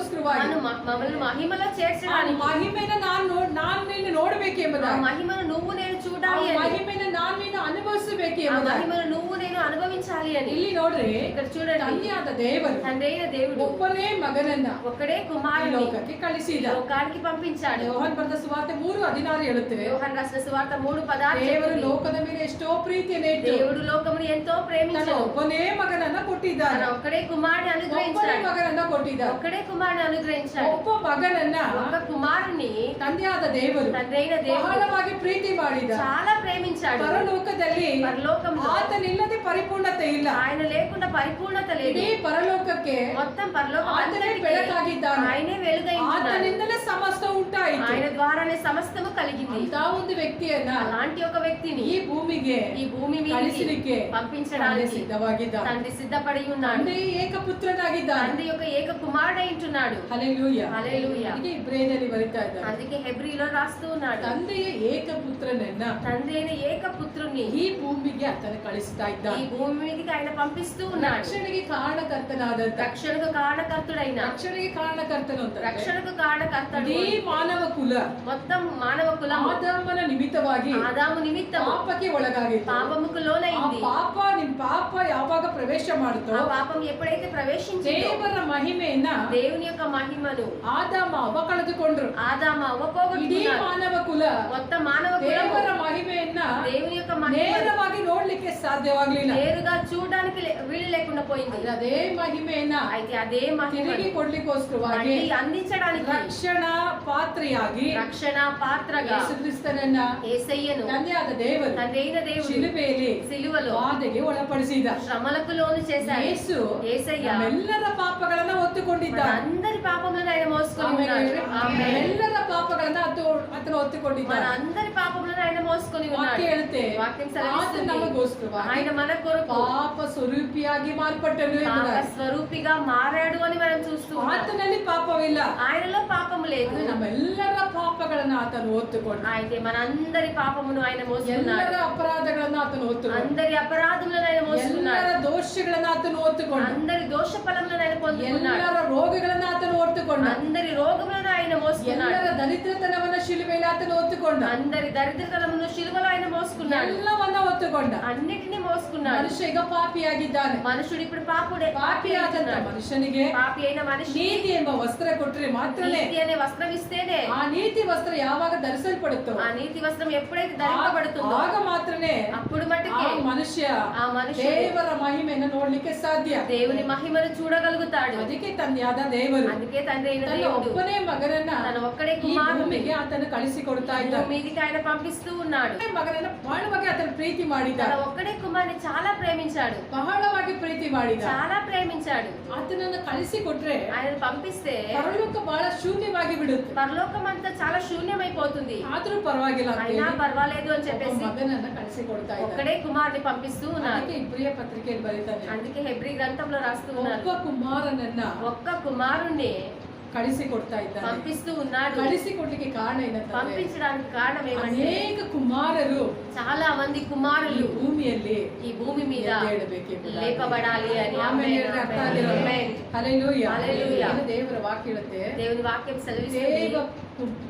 ಕೊಡ್ಲಿಕ್ಕೋಸ್ಕರವಾಗಿ మమ్మల్ని మహిమలో చేర్చడానికి మహిಮೆನ ನಾನು నిన్ను ನೋಡಬೇಕೆಂಬುದಾಗಿ మహిమను నువ్వు నేను చూడాలి అని మహిಮೆನ ನಾನು నిన్ను అనుభవిಸಬೇಕೆಂಬುದಾಗಿ మహిమను నువ్వు నేను అనుభవించాలి అని ಇಲ್ಲಿ ನೋಡ್ರಿ ఇక్కడ చూడండి ತಂದೆಯಾದ ದೇವರು తండ్రి అయిన దేవుడు ಒಬ್ಬನೇ ಮಗನನ್ನ ఒక్కడే కుమారుని ಲೋಕಕ್ಕೆ ಕಳಿಸಿದ లోకానికి పంపించాడు. ಯೋಹಾನ್ ಬರೆದ ಸುವಾರ್ತೆ 3:16 ಹೇಳುತ್ತದೆ, యోహాను రాసిన సువార్త 3:16 ದೇವರು ಲೋಕದ ಮೇಲೆ ಎಷ್ಟೋ ಪ್ರೀತಿಯನ್ನು ಇಟ್ಟು దేవుడు లోకమును ఎంతో ತನ್ನ ప్రేమించాడు. ಒಬ್ಬನೇ ಮಗನನ್ನ ಕೊಟ್ಟಿದ್ದಾನೆ. తన ఒక్కడే కుమారుని ಒಬ್ಬನೇ అనుగ్రహించాడు. ಮಗನನ್ನ ಕೊಟ್ಟಿದ್ದಾನೆ. ఒక్కడే కుమారుని అనుగ్రహించాడు. ಒಬ್ಬ ಮಗನನ್ನ ఒక్క కుమారుని ತಂದೆಯಾದ ದೇವರು తండ్రి అయిన దేవుడు ಬಹಳವಾಗಿ ಪ್ರೀತಿ ಮಾಡಿದ. చాలా ప్రేమించాడు. ಪರಲೋಕದಲ್ಲಿ పరలోకంలో ಆತನಿಲ್ಲದೆ ಪರಿಪೂರ್ಣತೆ ಇಲ್ಲ. ఆయన లేకుండా పరిపూర్ణత లేదు. ಇಡೀ ಪರಲೋಕಕ್ಕೆ మొత్తం పరలోకం ಆತನೇ అంతటికీ ಬೆಳಕಾಗಿದ್ದಾನೆ. ఆయనే వెలుగై ఉన్నాడు. ಆತನಿಂದಲೇ ಸಮಸ್ತ ಉಂಟಾಯಿತು. ఆయన ద్వారానే సమస్తము కలిగింది. ಅಂತ ಒಂದು ವ್ಯಕ್ತಿಯನ್ನ అలాంటి ఒక వ్యక్తిని ಈ ಭೂಮಿಗೆ ఈ భూమి మీదకి ಕಳಿಸಲಿಕ್ಕೆ పంపించడానికి ಸಿದ್ಧವಾಗಿದ್ದಾನೆ. తండ్రి సిద్ధపడి ఉన్నాడు. ತಂದೆ ಏಕಪುತ್ರನಾಗಿದ್ದಾನೆ. తండ్రి యొక్క ఏక కుమారుడై ఉంటున్నాడు. ಹಲ್ಲೆಲೂಯಾ. హల్లెలూయా. ಇದಕ್ಕೆ ಇಬ್ರಿಯರಲ್ಲಿ ಬರೀತಾ ಇದ್ದಾರೆ, అందుకే హెబ్రీలో రాస్తూ ఉన్నాడు, ತಂದೆಯ ಏಕಪುತ್ರನನ್ನ తండ్రి అయిన ఏక పుత్రుణ్ణి ಈ ಭೂಮಿಗೆ ಆತನು ಕಳಿಸ್ತಾ ఈ ಇದ್ದಾನೆ. భూమి మీదకి ఆయన పంపిస్తూ ఉన్నాడు. ರಕ್ಷಣೆಗೆ ಕಾರಣಕರ್ತನಾದಂತ రక్షణకు కారణకర్తుడైన ರಕ್ಷಣೆಗೆ ಕಾರಣಕರ್ತನು ಅಂತ రక్షణకు కారణకర్తడు ಇಡೀ ಮಾನವ ಕುಲ మొత్తం మానవ కులం ಆದಾಮನ ನಿಮಿತ್ತವಾಗಿ ఆదాము నిమిత్తం ಪಾಪಕ್ಕೆ ಒಳಗಾಗಿತ್ತು. పాపముకు ಆ లోనైంది. ನಿಮ್ ಪಾಪ ಯಾವಾಗ ಪ್ರವೇಶ ಮಾಡುತ್ತೋ ఆ పాపం ఎప్పుడైతే ప్రవేశించిందో ದೇವರ ಮಹಿಮೆಯನ್ನ దేవుని యొక్క మహిమను ಆದಾಮ ಅವ್ವ ಕಳೆದುಕೊಂಡ್ರು. ఆదాము అవ్వ ಇಡೀ పోగొట్టుకున్నారు. ಮಾನವ ಕುಲ మొత్తం మానవ కులము ದೇವರ ಮಹಿಮೆಯನ್ನ దేవుని యొక్క మహిమను ನೇರವಾಗಿ ನೋಡ್ಲಿಕ್ಕೆ ಸಾಧ್ಯವಾಗ್ಲಿಲ್ಲ. నేరుగా చూడడానికి వీలు లేకుండా పోయింది. ಆದ್ರೆ ಅದೇ ಮಹಿಮೆಯನ್ನ అయితే అదే మహిమను ತಿರುಗಿ ಕೊಡ್ಲಿಕ್ಕೋಸ್ಕರವಾಗಿ మళ్ళీ అందించడానికి ರಕ್ಷಣಾ ಪಾತ್ರೆಯಾಗಿ రక్షణ పాత్రగా ಯೇಸು ಕ್ರಿಸ್ತನನ್ನ యేసయ్యను ತಂದೆಯಾದ ದೇವರು తండ్రి అయిన దేవుడు ಶಿಲುಬೆಯಲ್ಲಿ సిలువలో ಬಾಧೆಗೆ ಒಳಪಡಿಸಿದ. శ్రమలకు లోను చేశాడు. ಯೇಸು యేసయ్య ನಮ್ಮೆಲ್ಲರ ಪಾಪಗಳನ್ನ ಹೊತ್ತುಕೊಂಡಿದ್ದಾನೆ. అందరి పాపములను ఆయన మోసుకొని ఉన్నాడు. ఆమేన్. ಎಲ್ಲರ ಪಾಪಗಳನ್ನ ಆತನು ಹೊತ್ತುಕೊಂಡಿದ್ದಾನೆ. మన అందరి పాపములను ఆయన మోసుకొని ఉన్నాడు. ವಾಕ್ಯ ಹೇಳುತ್ತೆ, వాక్యం ಆತ సెలవిస్తుంది, ನಮಗೋಸ್ಕರವಾಗಿ ఆయన మన కొరకు ಪಾಪ ಸ್ವರೂಪಿಯಾಗಿ ಮಾರ್ಪಟ್ಟನು పాప ಎಂಬುದಾಗಿ. స్వరూపిగా మారాడు అని మనం చూస్తూ ఉన్నాం. ಆತನಲ್ಲಿ ಪಾಪವಿಲ್ಲ. ఆయనలో పాపము లేదు. ನಮ್ಮೆಲ್ಲರ ಪಾಪಗಳನ್ನ ಆತನು ಹೊತ್ತುಕೊಂಡ. అయితే మన అందరి పాపమును ఆయన మోసుకున్నాడు. ಎಲ್ಲರ ಅಪರಾಧಗಳನ್ನ ಆತನು ಹೊತ್ತುಕೊಂಡ. అందరి అపరాధములను ఆయన మోసుకున్నాడు. ಎಲ್ಲರ ದೋಷಗಳನ್ನ ಆತನು ಹೊತ್ತುಕೊಂಡ. అందరి దోష ఫలములను ఆయన పొందుకున్నాడు. ಎಲ್ಲರ ರೋಗಗಳನ್ನ ಆತನು ಹೊತ್ತುಕೊಂಡ. అందరి రోగములను ఆయన మోసుకున్నాడు. ಎಲ್ಲರ ದರಿದ್ರತನವನ್ನ ಶಿಲುಬೆಯಲ್ಲಿ ಆತನು ಹೊತ್ತುಕೊಂಡ. అందరి దరిద్రతనమును శిలువలో ఆయన మోసుకున్నాడు. ಎಲ್ಲವನ್ನ ಹೊತ್ತುಕೊಂಡ. అన్నిటిని మోసుకున్నాడు. ಮನುಷ್ಯ ಈಗ ಪಾಪಿಯಾಗಿದ್ದಾನೆ. మనుషుడు ఇప్పుడు పాపుడే. ಪಾಪಿಯಾದಂತ మನುಷ್ಯನಿಗೆ పాపి అయిన మనిషి ನೀತಿ ಎಂಬ ವಸ್ತ್ರ ಕೊಟ್ಟರೆ ಮಾತ್ರನೇ, నీతి అనే వస్త్రం ఇస్తేనే, ಆ ನೀತಿ ವಸ್ತ್ರ ಯಾವಾಗ ಧರಿಸಲ್ಪಡುತ್ತೋ ఆ నీతి వస్త్రం ఎప్పుడైతే ధరింపబడుతుందో ಆಗ ಮಾತ್ರನೇ అప్పుడు ಆ మట్టుకే ಮನುಷ್ಯ ఆ మనుషుడు ದೇವರ ಮಹಿಮೆಯನ್ನು ನೋಡ್ಲಿಕ್ಕೆ ಸಾಧ್ಯ. దేవుని మహిమను చూడగలుగుతాడు. ಅದಕ್ಕೆ ತಂದೆಯಾದ ದೇವರು అందుకే తండ్రి అయిన ತನ್ನ దేవుడు ಒಬ್ಬನೇ ಮಗನನ್ನ తన ఒక్కడే ಈ కుమారుని ಭೂಮಿಗೆ ಆತನು ಕಳಿಸಿಕೊಡ್ತಾ భూమి ಇದ್ದಾನೆ. మీదికి ఆయన పంపిస్తూ ఉన్నాడు. ಮಗನನ್ನ ಬಹಳವಾಗಿ ಆತನು ಪ್ರೀತಿ తన ಮಾಡಿದ್ದಾನೆ. ఒక్కడే కుమారుని చాలా ప్రేమించాడు. ಬಹಳವಾಗಿ ಪ್ರೀತಿ ಮಾಡಿದ. చాలా ప్రేమించాడు. ಆತನನ್ನ ಕಳಿಸಿಕೊಟ್ರೆ ఆయన పంపిస్తే ಪರಲೋಕ ಬಹಳ ಶೂನ್ಯವಾಗಿ ಬಿಡುತ್ತೆ. పరలోకం అంతా చాలా శూన్యమైపోతుంది. ಆದ್ರೂ ಪರವಾಗಿಲ್ಲ ಅಂತ అయినా ಹೇಳಿ పర్వాలేదు అని ಒಬ್ಬ చెప్పేసి ಮಗನನ್ನ ಕಳಿಸಿಕೊಡ್ತಾ ಇದ್ದಾನೆ. ఒక్కడే కుమారుని పంపిస్తూ ఉన్నారు. ಅದಕ್ಕೆ ಇಬ್ರಿಯ ಪತ್ರಿಕೆಯಲ್ಲಿ ಬರೀತಾನೆ, అందుకే హెబ్రీ గ్రంథంలో రాస్తూ ఉన్నారు, ಒಬ್ಬ ಕುಮಾರನನ್ನ ఒక్క కుమారుణ్ణి ಕಳಿಸಿಕೊಡ್ತಾ ಇದ್ದಾನೆ. పంపిస్తూ ఉన్నాడు. ಕಳಿಸಿಕೊಡ್ಲಿಕ್ಕೆ ಕಾರಣ ಏನಂತಂದ್ರೆ పంపించడానికి కారణం ఏమంటే ಅನೇಕ ಕುಮಾರರು చాలా మంది ಈ కుమారులు ಭೂಮಿಯಲ್ಲಿ ఈ భూమి మీద ಎದ್ದೇಳಬೇಕೆಂಬುದಾಗಿ. లేపబడాలి అని. ಆಮೇಲೆ ಹೇಳಿದ್ರೆ ಅರ್ಥ ಆಗಿಲ್ಲ. ఆమేన్. ಹಲ್ಲೆಲೂಯಾ. హల్లెలూయా. ಏನು ದೇವರ ವಾಕ್ಯ ಹೇಳುತ್ತೆ, దేవుని వాక్యం సెలవిస్తుంది,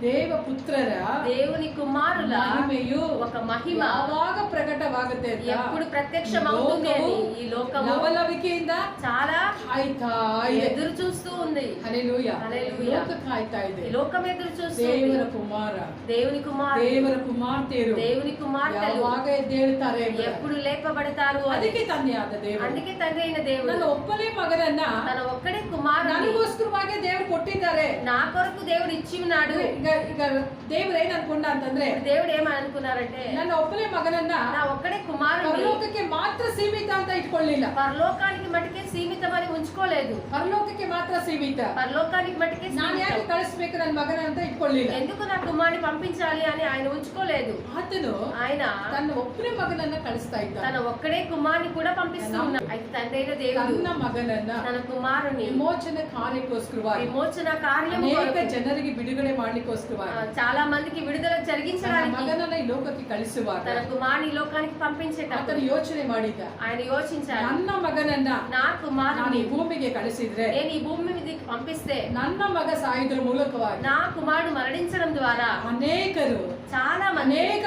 ದೇವಪುತ್ರರ దేవుని కుమారుల ಮಹಿಮೆಯು ఒక మహిమ ಯಾವಾಗ ಪ್ರಕಟವಾಗುತ್ತೆ ಅಂತ ఎప్పుడు ప్రత్యక్షమవుతుంది అని ఈ లోకము ಲವಲವಿಕೆಯಿಂದ చాలా ಕಾಯ್ತಾ ಇದೆ. ఎదురు చూస్తూ ఉంది. ಹಲ್ಲೆಲೂಯಾ. హల్లెలూయా. ಲೋಕ ಕಾಯ್ತಾ ಇದೆ. ఈ లోకం ఎదురు చూస్తుంది. ದೇವರ ಕುಮಾರ, దేవుని కుమారుడు, ದೇವರ ಕುಮಾರ್ತೆಯರು దేవుని కుమార్తెలు ಯಾವಾಗ ಎದ್ದೇಳ್ತಾರೆ ಎಂಬುದಾಗಿ. ఎప్పుడు లేపబడతారు అని. ಅದಕ್ಕೆ ತಂದೆಯಾದ ದೇವರು అందుకే తండ్రి అయిన దేవుడు ನನ್ನ ಒಬ್ಬನೇ ಮಗನನ್ನ తన ఒక్కడే కుమారుని ನನಗೋಸ್ಕರವಾಗಿ ದೇವರು ಕೊಟ್ಟಿದ್ದಾರೆ. నా కొరకు దేవుడు ఇచ్చి ఉన్నాడు. ಈಗ ಈಗ ದೇವ್ರು ಏನ್ ಅನ್ಕೊಂಡ ಅಂತಂದ್ರೆ, దేవుడు ఏమని అనుకున్నారంటే, ನನ್ನ ಒಬ್ಬನೇ ಮಗನನ್ನ నా ఒక్కడే కుమారుని ಪರಲೋಕಕ್ಕೆ ಮಾತ್ರ ಸೀಮಿತ ಅಂತ ಇಟ್ಕೊಳ್ಳಿಲ್ಲ. పరలోకానికి మటుకే సీమితమని ఉంచుకోలేదు. ಪರಲೋಕಕ್ಕೆ ಮಾತ್ರ ಸೀಮಿತ, పరలోకానికి మటుకే ನಾನು ಯಾಕೆ సీమితం. ಕಳಿಸ್ಬೇಕು ನನ್ನ ಮಗನ ಅಂತ ಇಟ್ಕೊಳ್ಳಿಲ್ಲ. ఎందుకు నా కుమారుని పంపించాలి అని ఆయన ఉంచుకోలేదు. ಆತನು ఆయన ತನ್ನ ಒಬ್ಬನೇ ಮಗನನ್ನ ಕಳಿಸ್ತಾ ಇದ್ದ. తన ఒక్కడే కుమారుని కూడా పంపిస్తూ ఉన్నాడు. అయితే తండ్రి అయిన దేవుడు ತನ್ನ ಮಗನನ್ನ తన కుమారుని ವಿಮೋಚನೆ ಕಾರ್ಯಕ್ಕೋಸ್ಕರವಾಗಿ విమోచన యోచన కార్యము ಅನೇಕ కొరకు, ಜನರಿಗೆ ಬಿಡುಗಡೆ ಮಾಡ್ಲಿಕ್ಕೋಸ್ಕರವಾಗಿ చాలా మందికి విడుదల ತನ್ನ జరిగించడానికి ಮಗನನ್ನ ಈ ಲೋಕಕ್ಕೆ ಕಳಿಸುವಾಗ తన కుమారుని ఈ లోకానికి పంపించేటప్పుడు ಆತನು ಯೋಚನೆ ಮಾಡಿದ, ఆయన యోచించాడు, ನನ್ನ ಮಗನನ್ನ నా ನಾನು కుమారుని ಈ ಭೂಮಿಗೆ ಕಳಿಸಿದ್ರೆ నేను ఈ భూమి మీదకి పంపిస్తే ನನ್ನ ಮಗ ಸಾಯುವುದರ ಮೂಲಕವಾಗಿ నా కుమారుడు మరణించడం ద్వారా ಅನೇಕರು చాలా మంది ಅನೇಕ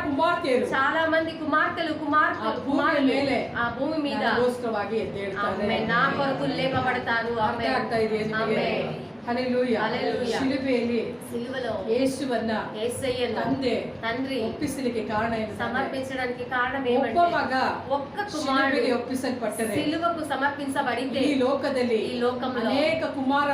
ಕುಮಾರ್ತೆಯರು చాలా మంది కుమార్తెలు ఆ భూమి ಮೇಲೆ ఆ భూమి మీద ನನಗೋಸ್ಕರವಾಗಿ ಎದ್ದೇಳ್ತಾರೆ. ఆమె నా కొరకు లేపబడతారు. ಅರ್ಥ ಆಗ್ತಾ ಇದೆಯಾ ನಿಮಗೆ? ಆಮೆನ್. ಹಲ್ಲೆಲೂಯಾ. ಹಲ್ಲೆಲೂಯಾ. ಶಿಲುಬೆಯಲ್ಲಿ సిలువలో ಯೇಸುವನ್ನ యేసయ్యను ತಂದೆ తండ్రి ಒಪ್ಪಿಸಲಿಕ್ಕೆ ಕಾರಣ ಏನು? సమర్పించడానికి కారణం ಒಬ್ಬ ఏమంటే ಮಗ ఒక్క ಶಿಲುಬೆಗೆ కుమారుడు ಒಪ್ಪಿಸಲ್ಪಟ್ಟರೆ సిలువకు సమర్పించబడితే ಈ ಲೋಕದಲ್ಲಿ ఈ లోకంలో ಅನೇಕ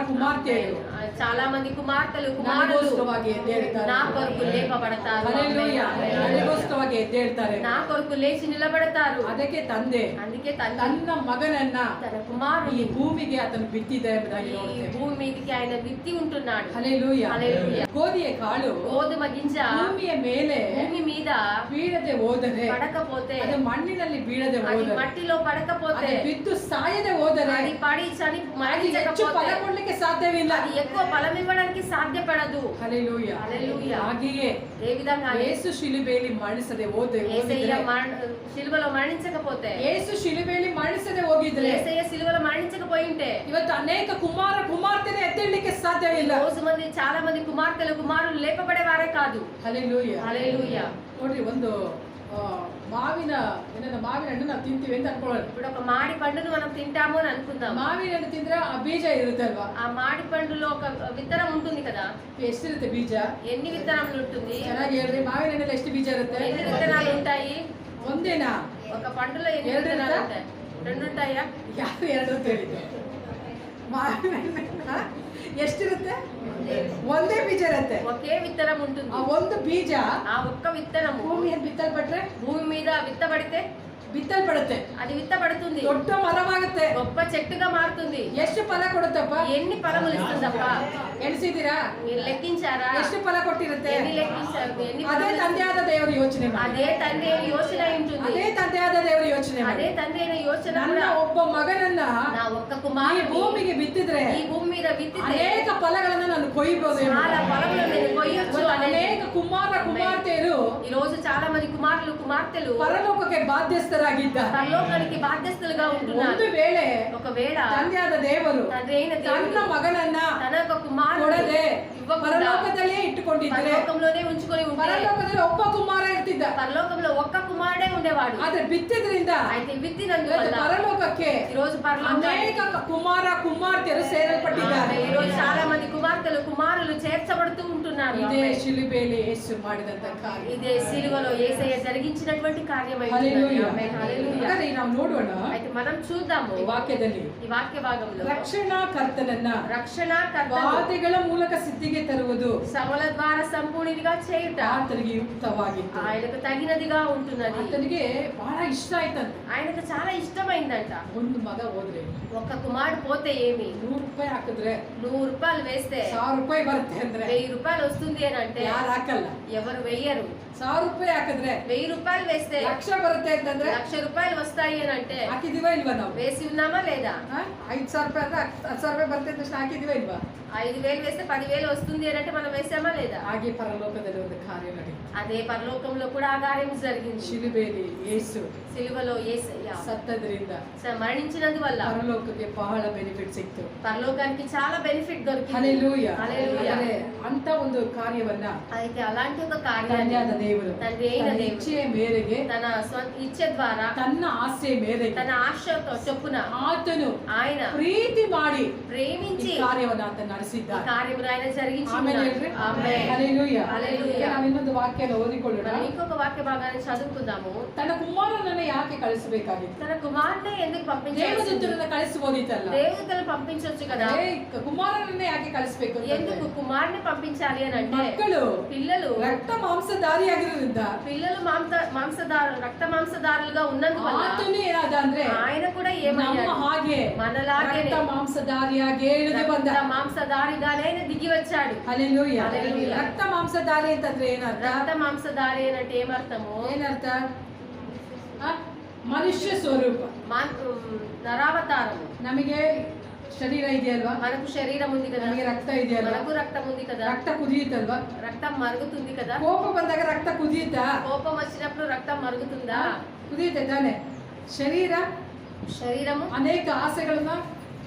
ಕುಮಾರ್ತೆಯರು చాలా మంది కుమార్తెలు కుమారులు ನನಗೋಸ್ಕರವಾಗಿ ಎದ್ದೇಳ್ತಾರೆ. నా కొరకు లేపబడతారు. ಹಲ್ಲೆಲೂಯಾ. ఆమేన్. ನನಗೋಸ್ಕರವಾಗಿ ಎದ್ದೇಳ್ತಾರೆ. నా కొరకు లేచి నిలబడతారు. ಅದಕ್ಕೆ ತಂದೆ అందుకే తండ్రి ತನ್ನ ಮಗನನ್ನ తన ಈ కుమారుని ಭೂಮಿಗೆ ಆತನು ಬಿತ್ತಿದ್ದ ಎಂಬುದಾಗಿ ఈ ನೋಡ್ತೇವೆ. భూమి మీదకి ఆయన విత్తి ఉంటున్నాడు. ಹಲ್ಲೆಲೂಯಾ. హల్లెలూయా. ಗೋಧಿಯ ಕಾಳು గోధుమ గింజ ಭೂಮಿಯ ಮೇಲೆ భూమి మీద ಬೀಳದೆ ಹೋದರೆ, పడకపోతే, ಅದು ಮಣ್ಣಿನಲ್ಲಿ ಬೀಳದೆ అది ಹೋದರೆ, మట్టిలో పడకపోతే, ಅದು ಬಿದ್ದು ಸಾಯದೆ ಹೋದರೆ అది పడి చని ಅದು ಹೆಚ್ಚು మరణించకపోతే, ಫಲ ಕೊಡ್ಲಿಕ್ಕೆ ಸಾಧ್ಯವಿಲ್ಲ. అది ఎక్కువ ఫలం ఇవ్వడానికి సాధ్యపడదు. ಹಲ್ಲೆಲೂಯಾ. హల్లెలూయా. ಹಾಗೆಯೇ ఏ విధంగా ಯೇಸು ಶಿಲುಬೆಯಲ್ಲಿ ಮರಣಿಸದೆ యేసయ్య సిలువలో మరణించకపోతే, ಯೇಸು ಶಿಲುಬೆಯಲ್ಲಿ ಮರಣಿಸದೆ ಹೋಗಿದ್ರೆ యేసయ్య సిలువలో మరణించకపోయి ఉంటే ಇವತ್ತು ಅನೇಕ ಕುಮಾರ್ತೆನೆ ಎದ್ದೇಳಲಿಕ್ಕೆ ಸಾಧ್ಯವಿಲ್ಲ. రోజు మంది చాలా మంది కుమార్తెలు కుమారులు లేపబడేవారే కాదు. ಹಲ್ಲೆಲೂಯಾ. హల్లెలూయా. ನೋಡ್ರಿ, ಒಂದು ಮಾವಿನ ಹಣ್ಣು ನಾವು ತಿಂತೀವಿ ಅಂತ ಅನ್ಕೊಳ್ಳೋಣ. ఇప్పుడు ఒక మాడి పండును మనం తింటాము అని అనుకుందాం. ಮಾವಿನ ಹಣ್ಣು ತಿಂದ್ರೆ ಆ ಬೀಜ ಇರುತ್ತಲ್ವಾ? ఆ మాడి పండులో ఒక విత్తనం ఉంటుంది కదా. ಎಷ್ಟಿರುತ್ತೆ ಬೀಜ? ఎన్ని విత్తనాలు ఉంటుంది? ಚೆನ್ನಾಗಿ ಹೇಳ್ರಿ. ಮಾವಿನ ಹಣ್ಣಲ್ಲಿ ಎಷ್ಟು ಬೀಜ ಇರುತ್ತೆ? ఎన్ని విత్తనాలు ఉంటాయి? ಒಂದೇನಾ? ఒక పండులో ఎన్ని ಎರಡು విత్తనాలు ಇರುತ್ತಾ? ఉంటాయి? రెండు ఉంటాయా? ಯಾರು ಎರಡು ಅಂತ ಹೇಳಿದ್ರು? ಮಾವಿನ ಹಣ್ಣು ಎಷ್ಟಿರುತ್ತೆ? ಒಂದೇ ಬೀಜ ಇರುತ್ತೆ. ఒకే విత్తనం ఉంటుంది. ಆ ಒಂದು ಬೀಜ ఆ ఒక్క విత్తనము ಭೂಮಿಯಲ್ಲಿ ಬಿತ್ತಲ್ಪಟ್ರೆ భూమి మీద విత్తబడితే ಬಿತ್ತಲ್ಪಡುತ್ತೆ, అది విత్తబడుతుంది, ದೊಡ್ಡ ಮರವಾಗುತ್ತೆ, గొప్ప చెట్టుగా మారుతుంది. ಎಷ್ಟು ಫಲ ಕೊಡುತ್ತಪ್ಪ? ఎన్ని ఫలములు ఇస్తుందప్ప? ಎಣಿಸಿದ್ದೀರಾ? మీరు లెక్కించారా? ಎಷ್ಟು ಫಲ ಕೊಟ್ಟಿರುತ್ತೆ? ఎన్ని లెక్కించారు? ఎన్ని ಅದೇ ఫలములు ತಂದೆಯಾದ ದೇವರು ಯೋಚನೆ ಮಾಡಿ. అదే తండ్రి అయిన యోచన ఉంటుంది. ಅದೇ ತಂದೆಯಾದ ದೇವರು ಯೋಚನೆ ಮಾಡಿ. అదే తండ్రి అయిన యోచన ನನ್ನ కూడా ಒಬ್ಬ ಮಗನನ್ನ నా ఒక్క ಈ కుమారుని ಭೂಮಿಗೆ ಬಿತ್ತಿದ್ರೆ ఈ భూమి మీద విత్తితే ಅನೇಕ ಫಲಗಳನ್ನ ನಾನು ಕೊಯ್ಯಬಹುದು. చాలా ఫలములు నేను కొయ్యొచ్చు అనేది. ಅನೇಕ ಕುಮಾರ್ತೆಯರು ఈ రోజు చాలా మంది కుమారులు కుమార్తెలు ಪರಲೋಕಕ್ಕೆ ಬಾಧ್ಯಸ್ಥರಾಗಿದ್ದಾರೆ. పరలోకానికి బాధ్యస్థులుగా ఉంటున్నారు. ಒಂದು ವೇಳೆ ఒకవేళ ತಂದೆಯಾದ ದೇವರು తండ్రి అయిన ತನ್ನ దేవుడు ಮಗನನ್ನ తన యొక్క కుమారుని ಕೊಡದೆ ఇవ్వకుండా ಪರಲೋಕದಲ್ಲೇ ಇಟ್ಟುಕೊಂಡಿದ್ರೆ పరలోకంలోనే ఉంచుకొని ఉంటే ಪರಲೋಕದಲ್ಲಿ ಒಬ್ಬ ಕುಮಾರ ಇರ್ತಿದ್ದ. పరలోకంలో ఒక్క కుమారుడే ఉండేవాడు. ಆದ್ರೆ ಬಿತ್ತಿದ್ರಿಂದ అయితే ಇವತ್ತು విత్తినందువల్ల ಪರಲೋಕಕ್ಕೆ ఈ రోజు పరలోకానికి ಅನೇಕ ಕುಮಾರ್ತೆಯರು ಸೇರಲ್ಪಟ್ಟಿದ್ದಾರೆ. ఈ రోజు చాలా మంది కుమార్తెలు కుమారులు చేర్చబడుతూ ఉంటున్నారు. ಇದೇ ಶಿಲುಬೆಯಲ್ಲಿ ಯೇಸು ಮಾಡಿದಂತ ಕಾರ್ಯ. ఇదే సిలువలో యేసయ్య జరిగించినటువంటి కార్యమై ఉన్నది. ಹಲ್ಲೆಲೂಯಾ. ఆమేన్. హల్లెలూయా. ಹಾಗಾದ್ರೆ ನಾವು ನೋಡೋಣ అయితే మనం చూద్దాము ಈ ವಾಕ್ಯದಲ್ಲಿ ఈ వాక్య భాగంలో ರಕ್ಷಣಾ ಕರ್ತನನ್ನ రక్షణకర్తను ಬಾಧೆಗಳ ಮೂಲಕ ಸಿದ್ಧಿಗೆ ತರುವುದು శ్రమల ద్వారా సంపూర్ణిగా చేయుట ಆತನಿಗೆ ಯುಕ್ತವಾಗಿತ್ತು. ఆయనకు తగినదిగా ఉంటున్నది. ಆತನಿಗೆ ಬಹಳ ಇಷ್ಟ ಆಯ್ತಂತೆ. ఆయనకు చాలా ఇష్టమైందంట. ಒಂದು ಮಗ ಹೋದ್ರೆ ఒక్క కుమారుడు పోతే ఏమి, ₹100 ಹಾಕಿದ್ರೆ ₹100 వేస్తే ₹1000 ಬರುತ್ತೆ ಅಂದ್ರೆ ₹1000 వస్తుంది అని అంటే ಯಾರು ಹಾಕಲ್ಲ. ఎవరు వెయ్యరు. ₹1000 ಹಾಕಿದ್ರೆ ₹1000 వేస్తే ಲಕ್ಷ ಬರುತ್ತೆ ಅಂತಂದ್ರೆ ₹1,00,000 వస్తాయి అని అంటే ಹಾಕಿದೀವ ಇಲ್ವಾ ನಾವು? వేసి ఉన్నామా లేదా? ₹5,000 ಅಂದ್ರೆ ₹10,000 ಬರುತ್ತೆ ಅಂತ ಹಾಕಿದೀವ ಇಲ್ವಾ? 5,000 వేస్తే 10,000 వస్తుంది అని అంటే మనం వేసామా లేదా? ಹಾಗೆ ಪರಲೋಕದಲ್ಲಿ ಒಂದು ಕಾರ್ಯ ನಡೆಯಿತು. అదే పరలోకంలో కూడా ఆ కార్యం జరిగింది. ಶಿಲುಬೆಯಲ್ಲಿ ಯೇಸು సిలువలో యేసయ్య ಸತ್ತದ್ರಿಂದ మరణించినందువల్ల ಪರಲೋಕಕ್ಕೆ ಬಹಳ ಬೆನಿಫಿಟ್ ಸಿಕ್ತು. పరలోకానికి చాలా బెనిఫిట్ దొరికింది. ಹಲ್ಲೆಲೂಯಾ. హల్లెలూయా. ಆದರೆ ಅಂತ ಒಂದು ಕಾರ್ಯವನ್ನ అయితే అలాంటి ఒక కార్యాన్ని ತಂದೆಯಾದ ದೇವರು తండ్రి అయిన ತನ್ನ దేవుడు ಇಚ್ಛೆಯ ಮೇರೆಗೆ తన ఇచ్చే ద్వారా ತನ್ನ ಆಸೆ ಮೇರೆಗೆ తన ఆశతో చొప్పున ಆತನು ఆయన ಪ್ರೀತಿ ಮಾಡಿ ಈ ప్రేమించి ಕಾರ್ಯವನ್ನು ಆತ ఈ ನಡೆಸಿದ್ದಾನೆ. కార్యమును ఆయన జరిగించి ಆಮೇಲೆ ఉన్నాడు. ಹೇಳ್ರಿ ఆమేన్. ಹಲ್ಲೆಲೂಯಾ. హల్లెలూయా. ನಾವು ಇನ್ನೊಂದು ವಾಕ್ಯನ ಓದಿಕೊಳ್ಳೋಣ. మనం ఇంకొక వాక్య భాగాన్ని చదువుకుందాము. ತನ್ನ ಕುಮಾರನನ್ನ ಯಾಕೆ ಕಳಿಸಬೇಕಾಗಿತ್ತು? తన కుమార్తె ఎందుకు పంపించాలి? ದೇವದೂತರನ್ನ ಕಳಿಸಬಹುದಿತ್ತಲ್ಲ. దేవతలు పంపించొచ్చు కదా. ಕುಮಾರನನ್ನ ಯಾಕೆ ಕಳಿಸಬೇಕು? ఎందుకు కుమార్ని పంపించాలి అని అంటే ಮಕ್ಕಳು పిల్లలు ರಕ್ತ ಮಾಂಸಧಾರಿಯಾಗಿರೋದ್ರಿಂದ పిల్లలు రక్త మాంసదారులుగా ఉన్నందువల్ల ಆತನು ಏನಾದ ಅಂದ್ರೆ ఆయన కూడా ನಮ್ಮ ఏమయ్యాడు? ಹಾಗೆ మనలాగే ರಕ್ತ ಮಾಂಸಧಾರಿಯಾಗಿ ಇಳಿದು ಬಂದ. రక్త మాంసదారిగానే ఆయన దిగి వచ్చాడు. ಹಲ್ಲೆಲೂಯಾ. ಹಲ್ಲೆಲೂಯಾ. ರಕ್ತ ಮಾಂಸಧಾರಿ ಅಂತಂದ್ರೆ ಏನರ್ಥ? రక్త మాంసదారి అంటే ఏమర్థము? ಏನರ್ಥ? ಮನುಷ್ಯ ಸ್ವರೂಪ. నరావతారము. ನಮಗೆ ಶರೀರ ಇದೆಯಲ್ವಾ, మనకు శరీరం ఉంది కదా, ನಮಗೆ ರಕ್ತ ಇದೆಯಲ್ವಾ, మనకు రక్తం ఉంది కదా, ರಕ್ತ ಕುದಿಯುತ್ತಲ್ವಾ, రక్తం మరుగుతుంది కదా. ಕೋಪ ಬಂದಾಗ ರಕ್ತ ಕುದಿಯುತ್ತಾ? కోపం వచ్చినప్పుడు రక్తం మరుగుతుందా? ಕುದಿಯುತ್ತೆ ತಾನೆ. ಶರೀರ శరీరము ಅನೇಕ ಆಸೆಗಳನ್ನ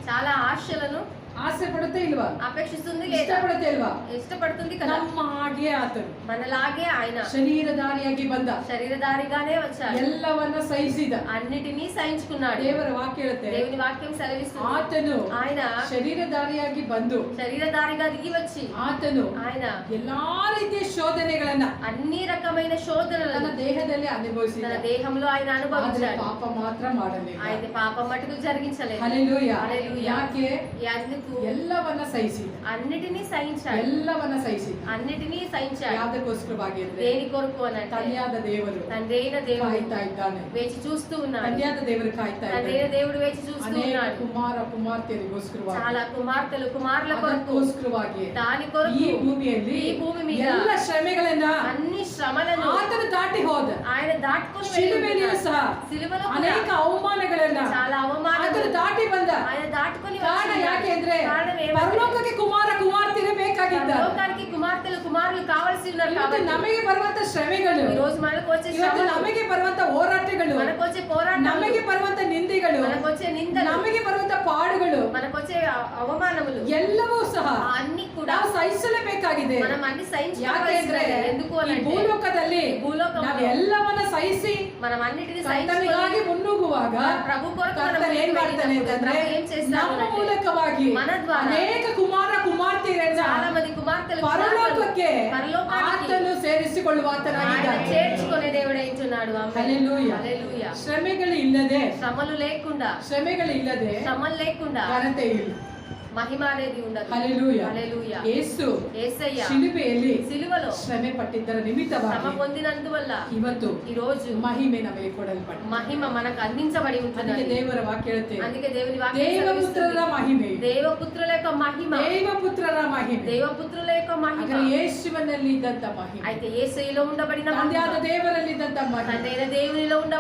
చాలా ఆశలను ಆಸೆ ಪಡುತ್ತೆ ಇಲ್ವಾ, అపేక్షిస్తుంది లేదా ಇಷ್ಟಪಡುತ್ತೆ ಇಲ್ವಾ? ఇష్టపడుతుంది కదా. ನಮ್ಮ ಹಾಗೆ ಆತನು మనలాగే ఆయన ಶರೀರಧಾರಿಯಾಗಿ ಬಂದ, శరీరధారిగానే వచ్చాడు, ಎಲ್ಲವನ್ನ ಸಹಿಸಿದ. అన్నిటినీ సహించుకున్నాడు. ದೇವರ ವಾಕ್ಯ ಹೇಳುತ್ತೆ, దేవుని వాక్యం సెలవిస్తుంది, ಆತನು ఆయన ಶರೀರಧಾರಿಯಾಗಿ ಬಂದು శరీరధారిగా దిగి వచ్చి ಆತನು ఆయన ಎಲ್ಲಾ ರೀತಿಯ ಶೋಧನೆಗಳನ್ನ అన్ని రకమైన శోధనలను ತನ್ನ ದೇಹದಲ್ಲಿ ಅನುಭವಿಸಿದ. తన దేహంలో ఆయన ಆದ್ರೆ అనుభవించాడు. ಪಾಪ ಮಾತ್ರ ಮಾಡಲಿಲ್ಲ. ఆయన పాపం మటుకు జరిగించలేదు. ಹಲ್ಲೆಲೂಯಾ. హల్లెలూయా. ಯಾಕೆ? ఎందుకు? ಎಲ್ಲವನ್ನ ಸಹಿಸಿದ, అన్నిటినీ సహించాడు, ಎಲ್ಲವನ್ನ ಸಹಿಸಿದ. అన్నిటినీ సహించాడు. ಯಾವ್ದಕ್ಕೋಸ್ಕರವಾಗಿ ಅಂದ್ರೆ దేని కొరకు అనంటే ತಂದೆಯಾದ ದೇವರು తండ్రి అయిన దేవుడు ಕಾಯ್ತಾ ಇದ್ದಾನೆ. వేచి చూస్తూ ఉన్నాడు. ತಂದೆಯಾದ ದೇವರು ಕಾಯ್ತಾ తండ్రి ಇದ್ದಾನೆ. అయిన దేవుడు వేచి చూస్తూ ಅನೇಕ ఉన్నాడు. ಕುಮಾರ ಕುಮಾರ್ತೆಯರಿಗೋಸ್ಕರವಾಗಿ, చాలా కుమార్తెలు కుమారుల కొరకు, ಅದಕ್ಕೋಸ್ಕರವಾಗಿ దాని కొరకు ಈ ಭೂಮಿಯಲ್ಲಿ ఈ భూమి మీద ಎಲ್ಲ ಶ್ರಮೆಗಳನ್ನ అన్ని శ్రమలను ಆತನು ದಾಟಿ ಹೋದ. ఆయన దాటుకొని ಶಿಲುಬೆಯಲ್ಲಿಯೂ ಸಹ సిలువలో కూడా ಅನೇಕ ಅವಮಾನಗಳನ್ನ చాలా ಆತನು అవమానాలు ದಾಟಿ ಬಂದ. ఆయన దాటుకొని ಕಾರಣ వచ్చాడు. ಯಾಕೆ ಅಂದ್ರೆ కారణం ఏమంటే ಪರಲೋಕಕ್ಕೆ ಕುಮಾರ ಕುಮಾರ್ತೆಯರೇ ಬೇಕಾಗಿದ್ದಾರೆ. లోకానికి కుమార్తెలు కుమారులు కావాల్సి ఉన్నారు ಇವತ್ತು కాబట్టి ನಮಗೆ ಬರುವಂತ ಶ್ರಮೆಗಳು, ఈ రోజు మనకు వచ్చే ಇವತ್ತು శ్రమలు, ನಮಗೆ ಬರುವಂತ ಹೋರಾಟಗಳು, మనకు వచ్చే పోరాటాలు, ನಮಗೆ ಬರುವಂತ ನಿಂದೆಗಳು, మనకు వచ్చే నిందలు, ನಮಗೆ ಬರುವಂತ ಪಾಡುಗಳು మనకు వచ్చే అవమానములు ಎಲ್ಲವೂ ಸಹ అన్ని కూడా ನಾವು ಸಹಿಸಲೇಬೇಕಾಗಿದೆ. మనం అన్ని ಯಾಕೆ ಅಂದ್ರೆ సహించుకోవాలి. ఎందుకు ಈ అనంటే ಭೂಲೋಕದಲ್ಲಿ భూలోకంలో ನಾವು ಎಲ್ಲವನ್ನ ಸಹಿಸಿ మనం అన్నిటిని ಕರ್ತನಿಗಾಗಿ సహించుకొని ಮುನ್ನುಗ್ಗುವಾಗ ప్రభు కొరకు మనం ಕರ್ತನು ಏನ್ ಮಾಡ್ತಾನೆ ಅಂತಂದ್ರೆ ప్రభు ఏం చేస్తాడు ನಮ್ಮ అంటే ಮೂಲಕವಾಗಿ మన ద్వారా ಅನೇಕ ಕುಮಾರ ಕುಮಾರ್ತೆಯರನ್ನ చాలా మంది కుమార్తెలు ಪರಲೋಕಕ್ಕೆ పరలోకానికి ಆತನು ಸೇರಿಸಿಕೊಳ್ಳುವ ఆయన ಆತನಾಗಿದ್ದಾನೆ. చేర్చుకునే దేవుడు ఏంటున్నాడు. ಹಲ್ಲೆಲೂಯಾ. హల్లెలూయా. ಶ್ರಮೆಗಳು ಇಲ್ಲದೆ, శ్రమలు లేకుండా, ಶ್ರಮೆಗಳು ಇಲ್ಲದೆ శ్రమలు లేకుండా ಘನತೆ ಇಲ್ಲ. మహిమ అనేది ఉండదు. ಹಲ್ಲೆಲೂಯಾ. హల్లెలూయా. ಯೇಸು యేసయ్య ಶಿಲುಬೆಯಲ್ಲಿ సిలువలో ಶ್ರಮೆ ಪಟ್ಟಿದ್ದರ శ్రమ ನಿಮಿತ್ತವಾಗಿ పొందినందువల్ల ಇವತ್ತು ఈ రోజు ಮಹಿಮೆ ನಮಗೆ ಕೊಡಲ್ಪಟ್ಟಿದೆ. మహిమ మనకు అందించబడి ಅದಕ್ಕೆ ఉంటుంది. ದೇವರ ವಾಕ್ಯ ಹೇಳುತ್ತೆ, అందుకే దేవుని వాక్యం ದೇವಪುತ್ರರ సెలవిస్తుంది. ಮಹಿಮೆ, దేవపుత్రుల యొక్క మహిమ, ದೇವಪುತ್ರರ ಮಹಿಮೆ, దేవపుత్రుల యొక్క మహిమ, ಹಾಗಾದ್ರೆ ಯೇಸುವಿನಲ್ಲಿ ಇದ್ದಂತ ಮಹಿಮೆ, అయితే యేసయ్యలో ఉండబడిన మహిమ, ತಂದೆಯಾದ ದೇವರಲ್ಲಿ ಇದ್ದಂತ ಮಹಿಮೆ, తండ్రి అయిన దేవునిలో ఉండ